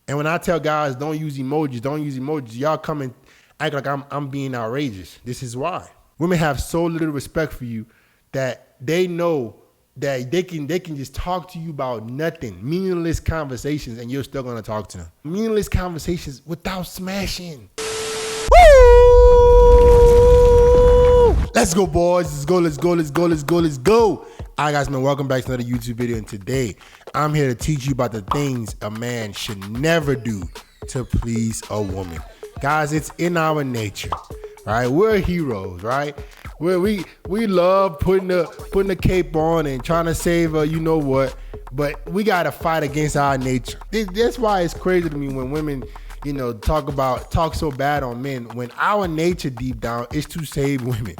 And when I tell guys don't use emojis, y'all come and act like I'm being outrageous. This is why. Women have so little respect for you that they know that they can just talk to you about nothing, meaningless conversations, and you're still gonna talk to them. Meaningless conversations without smashing. Woo! Let's go, boys. Let's go. All right, guys, man, welcome back to another YouTube video, and today I'm here to teach you about the things a man should never do to please a woman. Guys, it's in our nature, right? We're heroes, right? We love putting the cape on and trying to save you know what, but we gotta fight against our nature. That's why it's crazy to me when women, you know, talk so bad on men when our nature deep down is to save women.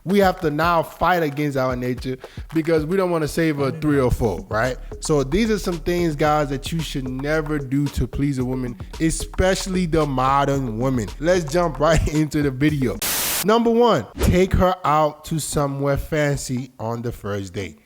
We have to now fight against our nature because we don't want to save a 3 or 4, right? So these are some things, guys, that you should never do to please a woman, especially the modern woman. Let's jump right into the video. Number 1, take her out to somewhere fancy on the first date.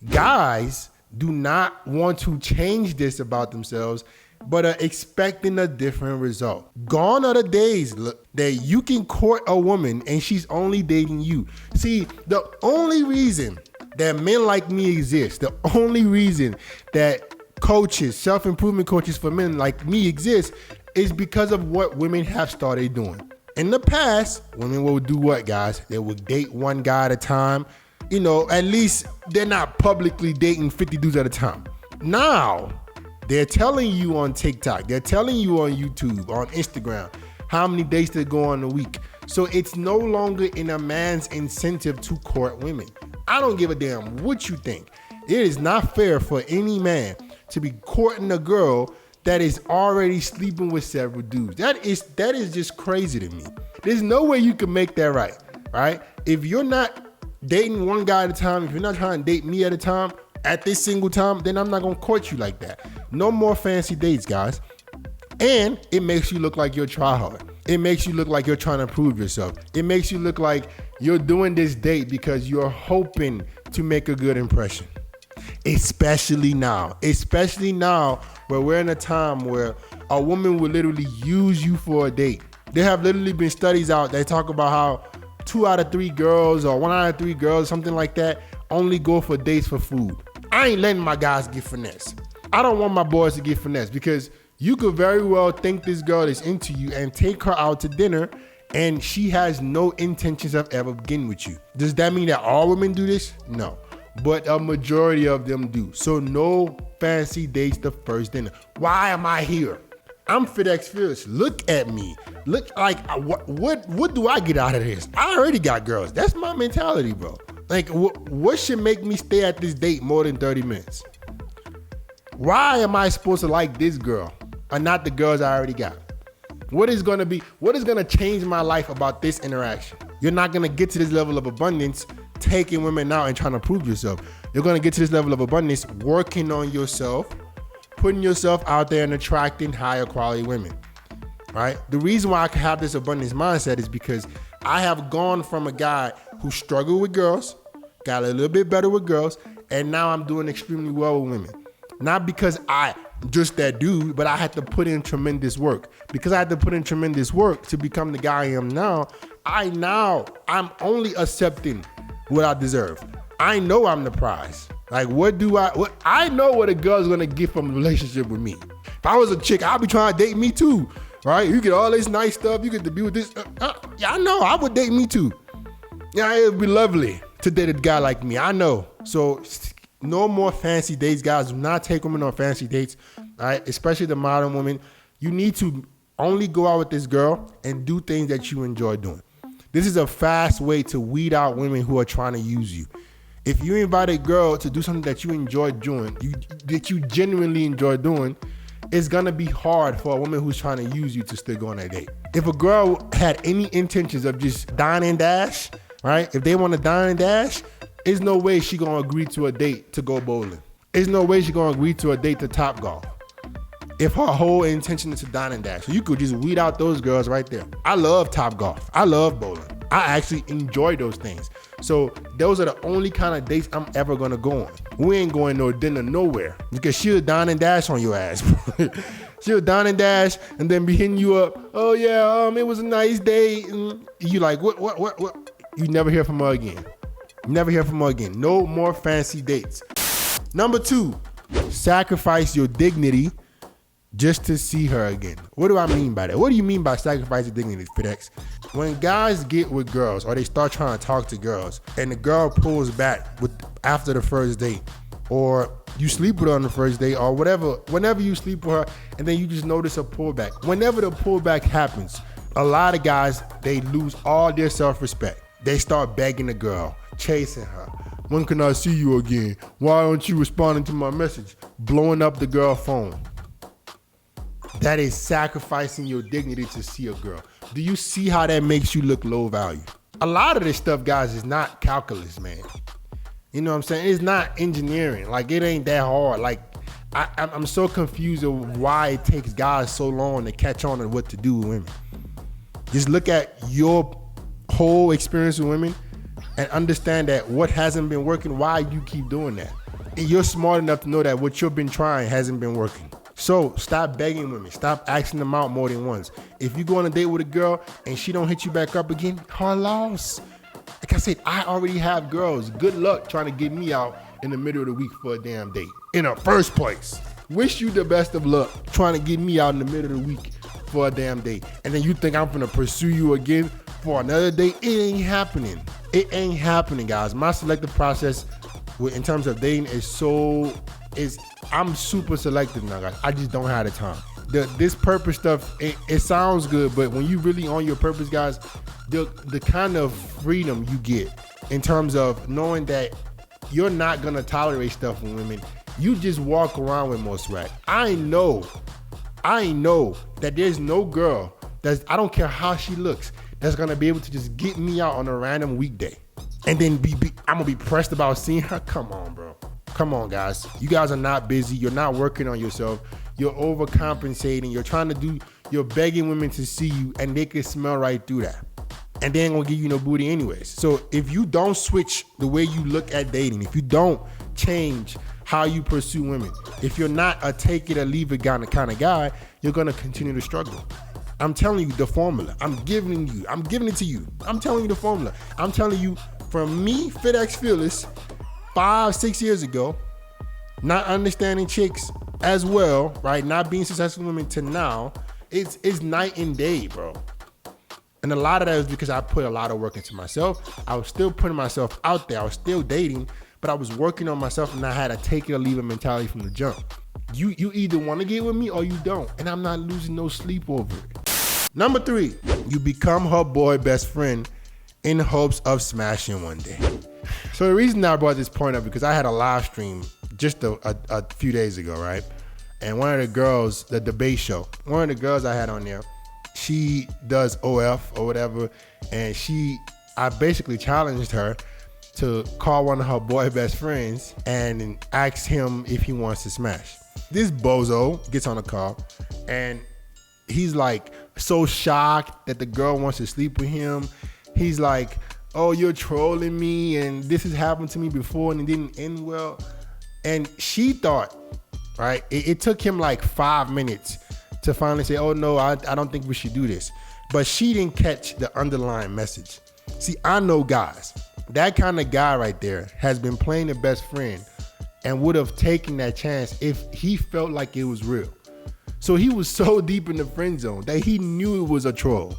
Guys do not want to change this about themselves, but are expecting a different result. Gone are the days that you can court a woman and she's only dating you. See, the only reason that men like me exist, the only reason that coaches, self-improvement coaches for men like me exist, is because of what women have started doing. In the past, women will do what, guys? They would date one guy at a time. You know, at least they're not publicly dating 50 dudes at a time. Now, they're telling you on TikTok, they're telling you on YouTube, on Instagram, how many dates they go on a week. So it's no longer in a man's incentive to court women. I don't give a damn what you think. It is not fair for any man to be courting a girl that is already sleeping with several dudes. That is just crazy to me. There's no way you can make that right? If you're not dating one guy at a time, if you're not trying to date me at a time, at this single time, then I'm not gonna court you like that. No more fancy dates, guys. And it makes you look like you're try hard. It makes you look like you're trying to prove yourself. It makes you look like you're doing this date because you're hoping to make a good impression. Especially now where we're in a time where a woman will literally use you for a date. There have literally been studies out that talk about how 2 out of 3 girls or 1 out of 3 girls, something like that, only go for dates for food. I ain't letting my guys get finesse. I don't want my boys to get finesse because you could very well think this girl is into you and take her out to dinner and she has no intentions of ever getting with you. Does that mean that all women do this? No. But a majority of them do. So no fancy dates the first dinner. Why am I here? I'm FedEx Fearless. Look at me. Look like what do I get out of this? I already got girls. That's my mentality, bro. Like what should make me stay at this date more than 30 minutes? Why am I supposed to like this girl and not the girls I already got? What is gonna change my life about this interaction? You're not gonna get to this level of abundance taking women out and trying to prove yourself. You're gonna get to this level of abundance working on yourself, putting yourself out there and attracting higher quality women, right? The reason why I can have this abundance mindset is because I have gone from a guy who struggled with girls, got a little bit better with girls, and now I'm doing extremely well with women. Not because I just that dude, but I had to put in tremendous work. Because I had to put in tremendous work to become the guy I am now, I'm only accepting what I deserve. I know I'm the prize. Like I know what a girl's gonna get from a relationship with me. If I was a chick, I'd be trying to date me too, right? You get all this nice stuff, you get to be with this. Yeah, I know, I would date me too. Yeah, it would be lovely to date a guy like me, I know. So no more fancy dates, guys. Do not take women on fancy dates, all right? Especially the modern women. You need to only go out with this girl and do things that you enjoy doing. This is a fast way to weed out women who are trying to use you. If you invite a girl to do something that you enjoy doing, that you genuinely enjoy doing, it's gonna be hard for a woman who's trying to use you to still go on that date. If a girl had any intentions of just dine and dash, right? If they want to dine and dash, there's no way she gonna agree to a date to go bowling. There's no way she gonna agree to a date to Top Golf. If her whole intention is to dine and dash. So you could just weed out those girls right there. I love Top Golf. I love bowling. I actually enjoy those things. So those are the only kind of dates I'm ever gonna go on. We ain't going no dinner nowhere because she'll dine and dash on your ass. She'll down and dash and then be hitting you up. Oh yeah, it was a nice day. And you like, what? You never hear from her again. Never hear from her again. No more fancy dates. Number 2, sacrifice your dignity just to see her again. What do I mean by that? What do you mean by sacrifice your dignity, FedEx? When guys get with girls or they start trying to talk to girls and the girl pulls back after the first date, or you sleep with her on the first date or whatever, whenever you sleep with her and then you just notice a pullback. Whenever the pullback happens, a lot of guys, they lose all their self-respect. They start begging the girl, chasing her. When can I see you again? Why aren't you responding to my message? Blowing up the girl phone. That is sacrificing your dignity to see a girl. Do you see how that makes you look low value? A lot of this stuff, guys, is not calculus, man. You know what I'm saying? It's not engineering. Like, it ain't that hard. Like, I'm so confused of why it takes guys so long to catch on to what to do with women. Just look at your whole experience with women and understand that what hasn't been working, why you keep doing that. And you're smart enough to know that what you've been trying hasn't been working. So stop begging women. Stop asking them out more than once. If you go on a date with a girl and she don't hit you back up again, her loss. Like I said, I already have girls. Good luck trying to get me out in the middle of the week for a damn date. In the first place. Wish you the best of luck trying to get me out in the middle of the week for a damn date. And then you think I'm gonna pursue you again for another date? It ain't happening. It ain't happening, guys. My selective process in terms of dating I'm super selective now, guys. I just don't have the time. This purpose stuff, it sounds good, but when you really on your purpose, guys, the kind of freedom you get in terms of knowing that you're not gonna tolerate stuff from women, you just walk around with more swag. I know that there's no girl I don't care how she looks, that's gonna be able to just get me out on a random weekday. And then I'm gonna be pressed about seeing her. Come on, bro. Come on, guys. You guys are not busy. You're not working on yourself. You're overcompensating. You're begging women to see you, and they can smell right through that. And they ain't gonna give you no booty anyways. So if you don't switch the way you look at dating, if you don't change how you pursue women, if you're not a take it or leave it kind of guy, you're gonna continue to struggle. I'm telling you the formula. I'm giving it to you. I'm telling you the formula. I'm telling you, from me, FedEx Fearless, 5-6 years ago, not understanding chicks as well, right? Not being successful with women to now, it's night and day, bro. And a lot of that is because I put a lot of work into myself. I was still putting myself out there. I was still dating, but I was working on myself, and I had a take it or leave it mentality from the jump. You either want to get with me or you don't, and I'm not losing no sleep over it. Number 3, you become her boy best friend in hopes of smashing one day. So the reason I brought this point up because I had a live stream just a few days ago, right? And one of the girls, the debate show, one of the girls I had on there, she does OF or whatever, and I basically challenged her to call one of her boy best friends and ask him if he wants to smash. This bozo gets on the call, and he's like so shocked that the girl wants to sleep with him. He's like, oh, you're trolling me, and this has happened to me before and it didn't end well. And she thought, right, it took him like 5 minutes to finally say, oh no, I don't think we should do this. But she didn't catch the underlying message. See, I know guys, that kind of guy right there has been playing the best friend and would have taken that chance if he felt like it was real. So he was so deep in the friend zone that he knew it was a troll.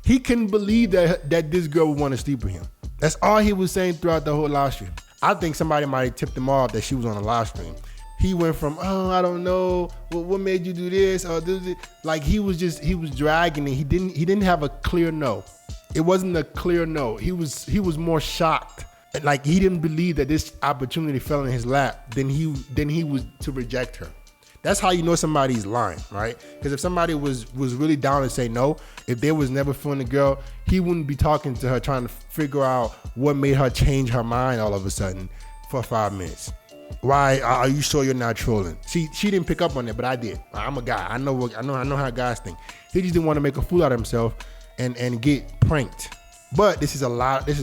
He couldn't believe that this girl would want to sleep with him. That's all he was saying throughout the whole live stream. I think somebody might have tipped him off that she was on a live stream. He went from, oh, I don't know, what made you do this or do this? Like he was dragging it. He didn't have a clear no. It wasn't a clear no. He was more shocked. Like he didn't believe that this opportunity fell in his lap than he was to reject her. That's how you know somebody's lying, right? Because if somebody was really down to say no, if they was never feeling the girl, he wouldn't be talking to her trying to figure out what made her change her mind all of a sudden for 5 minutes. Why are you sure you're not trolling? She didn't pick up on that, but I did. I'm a guy. I know how guys think. He just didn't want to make a fool out of himself and get pranked. But this is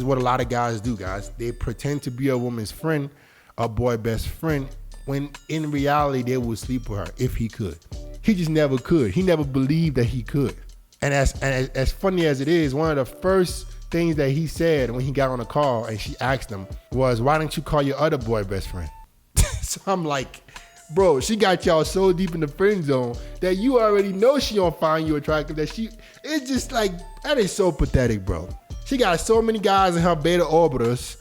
what a lot of guys do, guys. They pretend to be a woman's friend, a boy best friend, when in reality they would sleep with her if he could. He just never could. He never believed that he could. And as funny as it is, one of the first things that he said when he got on the call and she asked him was, why don't you call your other boy best friend? So I'm like, bro, she got y'all so deep in the friend zone that you already know she don't find you attractive. It's just like, that is so pathetic, bro. She got so many guys in her orbiters,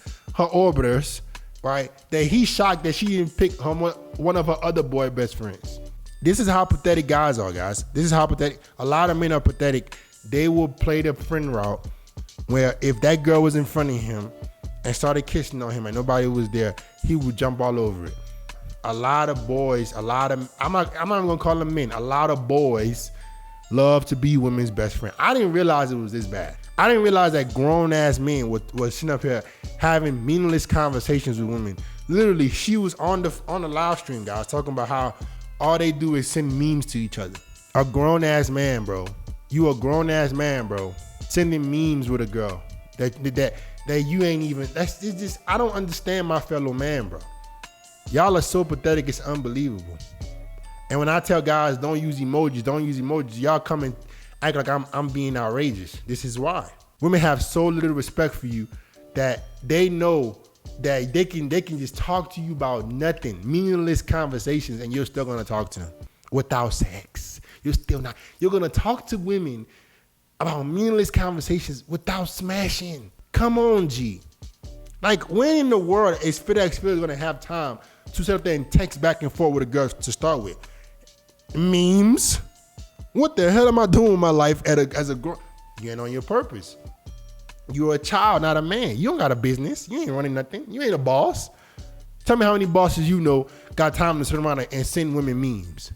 right, that he's shocked that she didn't pick one of her other boy best friends. This is how pathetic guys are, guys. This is how pathetic. A lot of men are pathetic. They will play the friend route where if that girl was in front of him and started kissing on him and nobody was there, he would jump all over it. A lot of boys, I'm not even gonna call them men. A lot of boys love to be women's best friend. I didn't realize it was this bad. I didn't realize that grown ass men was sitting up here having meaningless conversations with women. Literally, she was on the live stream, guys, talking about how all they do is send memes to each other. A grown ass man, bro. You a grown ass man, bro. Sending memes with a girl that you ain't even. It's just, I don't understand my fellow man, bro. Y'all are so pathetic, it's unbelievable. And when I tell guys don't use emojis, y'all come and act like I'm being outrageous. This is why. Women have so little respect for you that they know that they can just talk to you about nothing, meaningless conversations, and you're still gonna talk to them without sex. You're gonna talk to women about meaningless conversations without smashing. Come on, G. Like, when in the world is FedEx gonna have time to sit up there and text back and forth with a girl to start with? Memes? What the hell am I doing with my life as a girl? You ain't on your purpose. You're a child, not a man. You don't got a business. You ain't running nothing. You ain't a boss. Tell me how many bosses you know got time to sit around and send women memes.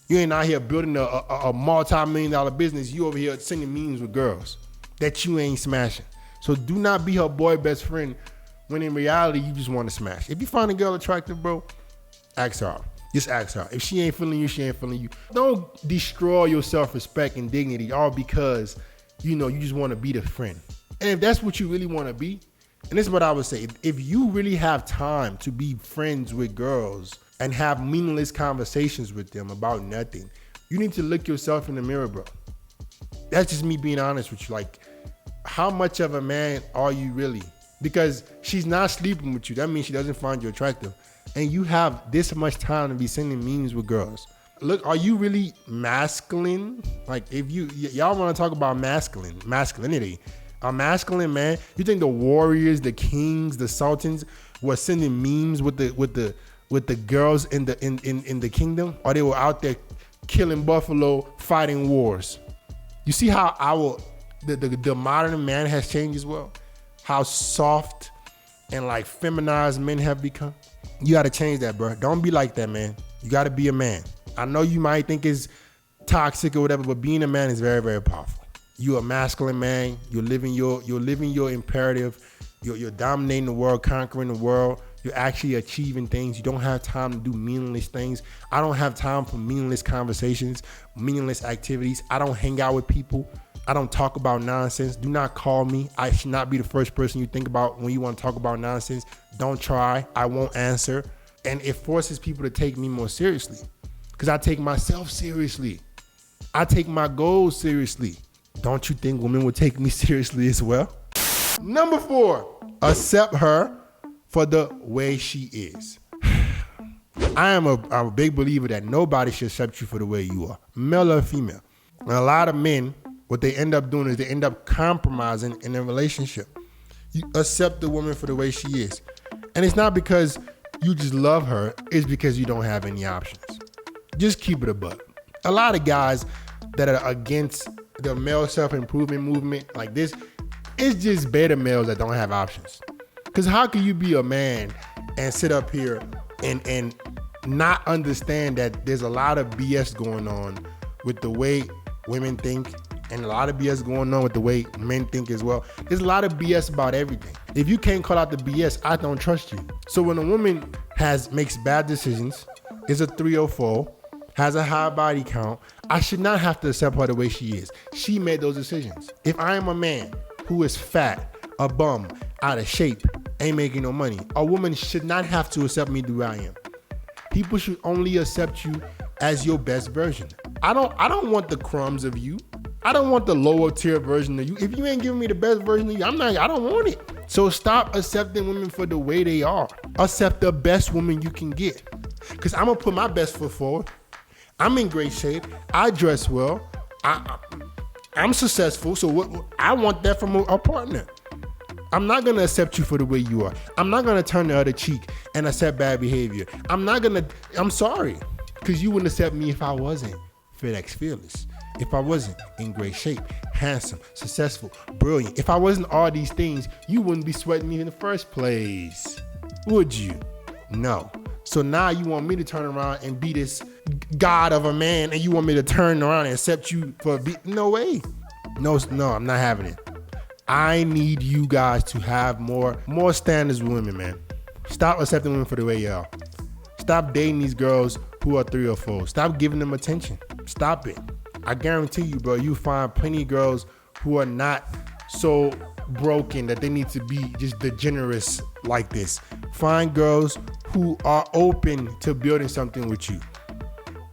You ain't out here building a multi-million-dollar business. You over here sending memes with girls that you ain't smashing. So do not be her boy best friend when in reality you just want to smash. If you find a girl attractive, bro, ask her out. Just ask her. If she ain't feeling you, she ain't feeling you. Don't destroy your self-respect and dignity all because, you just want to be the friend. And if that's what you really want to be, and this is what I would say, if you really have time to be friends with girls and have meaningless conversations with them about nothing, you need to look yourself in the mirror, bro. That's just me being honest with you. Like, how much of a man are you really? Because she's not sleeping with you. That means she doesn't find you attractive. And you have this much time to be sending memes with girls. Look, are you really masculine? Like, if y'all want to talk about masculinity, a masculine man, you think the warriors, the kings, the sultans were sending memes with the girls in the kingdom, or they were out there killing buffalo, fighting wars? You see how the modern man has changed as well? How soft and like feminized men have become? You got to change that, bro. Don't be like that, man. You got to be a man. I know you might think it's toxic or whatever, but being a man is very, very powerful. You're a masculine man. You're living your imperative. You're dominating the world, conquering the world. You're actually achieving things. You don't have time to do meaningless things. I don't have time for meaningless conversations, meaningless activities. I don't hang out with people. I don't talk about nonsense. Do not call me. I should not be the first person you think about when you want to talk about nonsense. Don't try. I won't answer. And it forces people to take me more seriously because I take myself seriously. I take my goals seriously. Don't you think women would take me seriously as well? Number 4, accept her for the way she is. I am a big believer that nobody should accept you for the way you are, male or female. And a lot of men, what they end up doing is they end up compromising in a relationship. You accept the woman for the way she is. And it's not because you just love her, it's because you don't have any options. Just keep it a buck. A lot of guys that are against the male self-improvement movement like this, it's just beta males that don't have options. Because how can you be a man and sit up here and not understand that there's a lot of BS going on with the way women think and a lot of BS going on with the way men think as well. There's a lot of BS about everything. If you can't call out the BS, I don't trust you. So when a woman makes bad decisions, is a 304, has a high body count, I should not have to accept her the way she is. She made those decisions. If I am a man who is fat, a bum, out of shape, ain't making no money, a woman should not have to accept me the way I am. People should only accept you as your best version. I don't want the crumbs of you. I don't want the lower tier version of you. If you ain't giving me the best version of you, I don't want it. So stop accepting women for the way they are. Accept the best woman you can get. Because I'm going to put my best foot forward. I'm in great shape. I dress well. I'm successful. So what I want that from a partner. I'm not going to accept you for the way you are. I'm not going to turn the other cheek and accept bad behavior. I'm sorry. Because you wouldn't accept me if I wasn't FedEx Fearless. If I wasn't in great shape, handsome, successful, brilliant. If I wasn't all these things, you wouldn't be sweating me in the first place. Would you? No. So now you want me to turn around and be this god of a man, and you want me to turn around and accept you for no way. No, I'm not having it. I need you guys to have more standards with women, man. Stop accepting women for the way you are. Stop dating these girls who are 3 or 4. Stop giving them attention. Stop it. I guarantee you, bro, you find plenty of girls who are not so broken that they need to be just degenerates like this. Find girls who are open to building something with you,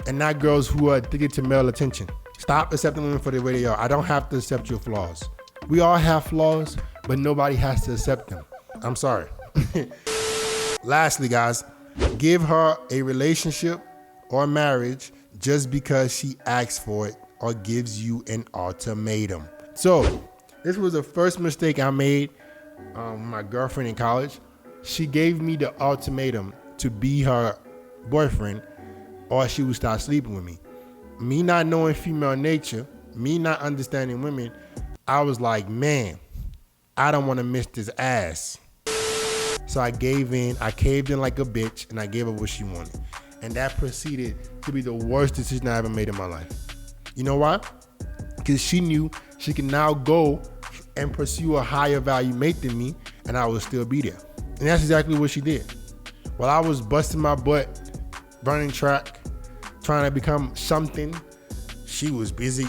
and not girls who are addicted to male attention. Stop accepting women for the way they are. I don't have to accept your flaws. We all have flaws, but nobody has to accept them. I'm sorry. Lastly, guys, give her a relationship or marriage just because she asks for it or gives you an ultimatum. So this was the first mistake I made with my girlfriend in college. She gave me the ultimatum to be her boyfriend or she would start sleeping with me. Me not knowing female nature, me not understanding women, I was like, man, I don't want to miss this ass. So I gave in, I caved in like a bitch, and I gave her what she wanted. And that proceeded to be the worst decision I ever made in my life. You know why? Because she knew she could now go and pursue a higher value mate than me, and I would still be there. And that's exactly what she did. While I was busting my butt, running track, trying to become something, she was busy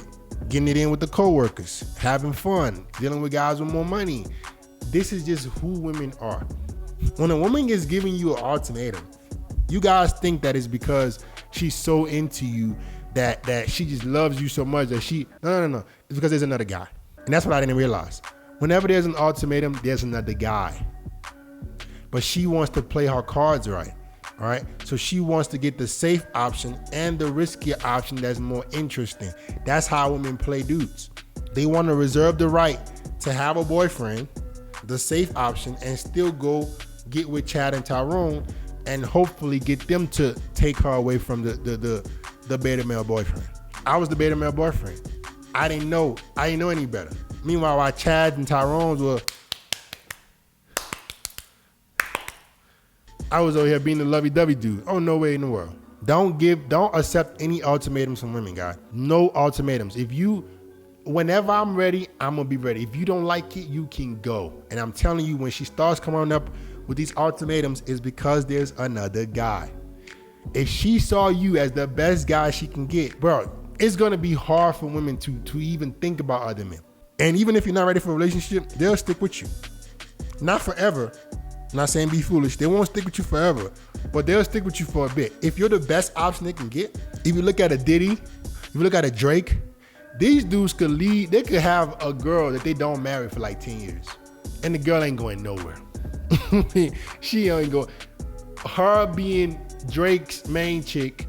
getting it in with the coworkers, having fun, dealing with guys with more money. This is just who women are. When a woman is giving you an ultimatum, you guys think that it's because she's so into you that she just loves you so much that she, no. It's because there's another guy. And that's what I didn't realize. Whenever there's an ultimatum, there's another guy. But she wants to play her cards right, all right? So she wants to get the safe option and the riskier option that's more interesting. That's how women play dudes. They want to reserve the right to have a boyfriend, the safe option, and still go get with Chad and Tyrone and hopefully get them to take her away from the beta male boyfriend. I was the beta male boyfriend. I didn't know any better. Meanwhile, while Chad and Tyrone's were, I was over here being the lovey-dovey dude. Oh, no way in the world. Don't accept any ultimatums from women, guys. No ultimatums. Whenever I'm ready, I'm gonna be ready. If you don't like it, you can go. And I'm telling you, when she starts coming up with these ultimatums, it's because there's another guy. If she saw you as the best guy she can get, bro, it's gonna be hard for women to even think about other men. And even if you're not ready for a relationship, they'll stick with you. Not forever. I'm not saying be foolish. They won't stick with you forever, but they'll stick with you for a bit. If you're the best option they can get, if you look at a Diddy, if you look at a Drake, these dudes could lead, they could have a girl that they don't marry for like 10 years. And the girl ain't going nowhere. She ain't going. Her being Drake's main chick,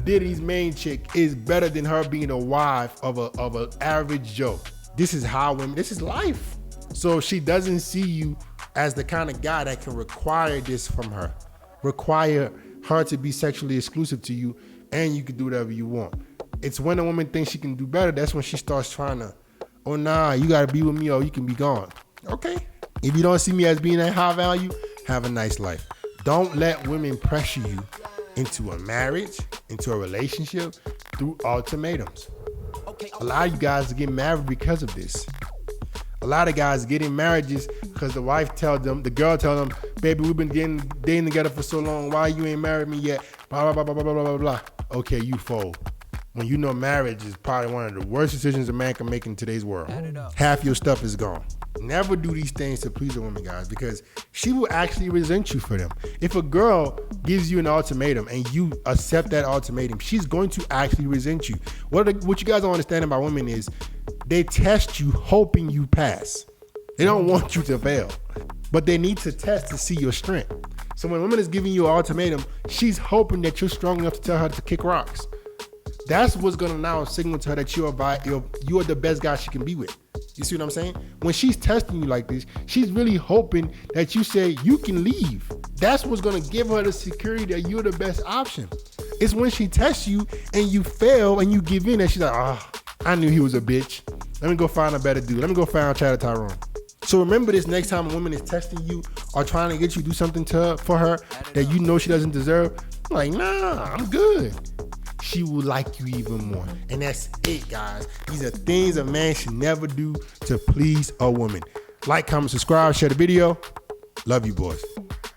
Diddy's main chick, is better than her being a wife of an average Joe. This is how women, this is life. So she doesn't see you as the kind of guy that can require this from her. Require her to be sexually exclusive to you, and you can do whatever you want. It's when a woman thinks she can do better, that's when she starts trying to, oh nah, you gotta be with me or you can be gone. Okay. If you don't see me as being that high value, have a nice life. Don't let women pressure you into a marriage, into a relationship through ultimatums. A lot of you guys get married because of this. A lot of guys get in marriages because the girl tells them, baby, we've been dating together for so long, why you ain't married me yet? Blah, blah, blah, blah, blah, blah, blah, blah. Okay, you fold. when you know marriage is probably one of the worst decisions a man can make in today's world. Half your stuff is gone. Never do these things to please a woman, guys, because she will actually resent you for them. If a girl gives you an ultimatum and you accept that ultimatum, she's going to actually resent you. What you guys don't understand about women is they test you hoping you pass. They don't want you to fail, but they need to test to see your strength. So when a woman is giving you an ultimatum, she's hoping that you're strong enough to tell her to kick rocks. That's what's gonna now signal to her that you are the best guy she can be with. You see what I'm saying? When she's testing you like this, she's really hoping that you say you can leave. That's what's gonna give her the security that you're the best option. It's when she tests you and you fail and you give in, and she's like, I knew he was a bitch. Let me go find a better dude. Let me go find Chad Tyrone. So remember this next time a woman is testing you or trying to get you to do something for her that you know she doesn't deserve. Like, nah, I'm good. She will like you even more. And that's it, guys. These are things a man should never do to please a woman. Like, comment, subscribe, share the video. Love you, boys.